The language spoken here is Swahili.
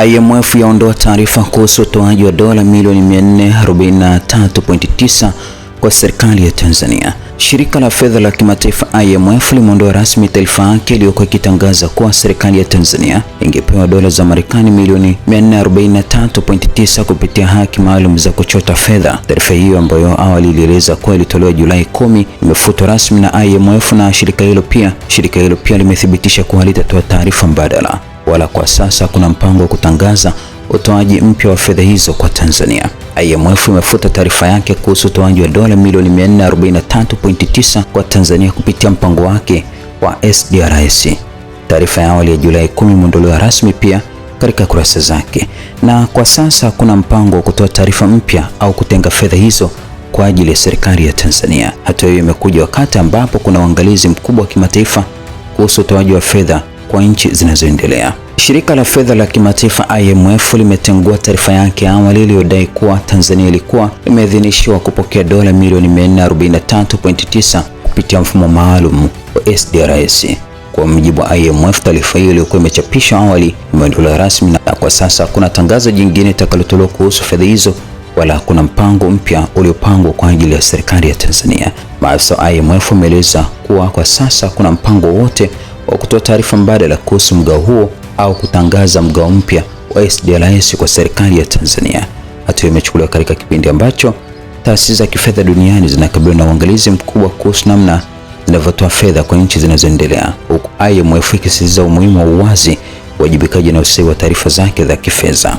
IMF yaondoa taarifa kuhusu utoaji wa dola milioni 443.9 kwa serikali ya Tanzania. Shirika la fedha la kimataifa IMF limeondoa rasmi taarifa yake iliyokuwa ikitangaza kuwa serikali ya Tanzania ingepewa dola za Marekani milioni 443.9 kupitia haki maalum za kuchota fedha. Taarifa hiyo ambayo awali ilieleza kuwa ilitolewa Julai 10 imefutwa rasmi na IMF, na shirika hilo pia limethibitisha kuwa litatoa taarifa mbadala, wala kwa sasa kuna mpango wa kutangaza utoaji mpya wa fedha hizo kwa Tanzania. IMF imefuta taarifa yake kuhusu utoaji wa dola milioni 443.9 kwa Tanzania kupitia mpango wake wa SDRS. Taarifa ya awali ya Julai 10 imeondolewa rasmi pia katika kurasa zake, na kwa sasa kuna mpango wa kutoa taarifa mpya au kutenga fedha hizo kwa ajili ya serikali ya Tanzania. Hatua hiyo imekuja wakati ambapo kuna uangalizi mkubwa wa kimataifa kuhusu utoaji wa fedha kwa nchi zinazoendelea. Shirika la fedha la kimataifa IMF limetengua taarifa yake awali iliyodai kuwa Tanzania ilikuwa imeidhinishwa kupokea dola milioni 443.9 kupitia mfumo maalum wa SDRS. Kwa mujibu wa IMF, taarifa hiyo iliyokuwa imechapishwa awali imeondolewa rasmi, na kwa sasa hakuna tangazo jingine litakalotolewa kuhusu fedha hizo, wala hakuna mpango mpya uliopangwa kwa ajili ya serikali ya Tanzania. Maafisa wa IMF wameeleza kuwa kwa sasa kuna mpango wote wa kutoa taarifa mbadala kuhusu mgao huo au kutangaza mgao mpya wa SDRS kwa serikali ya Tanzania. Hatua imechukuliwa katika kipindi ambacho taasisi za kifedha duniani zinakabiliwa na uangalizi mkubwa kuhusu namna zinavyotoa fedha kwa nchi zinazoendelea, huku IMF ikisisitiza umuhimu wa uwazi, uwajibikaji na usahihi wa taarifa zake za kifedha.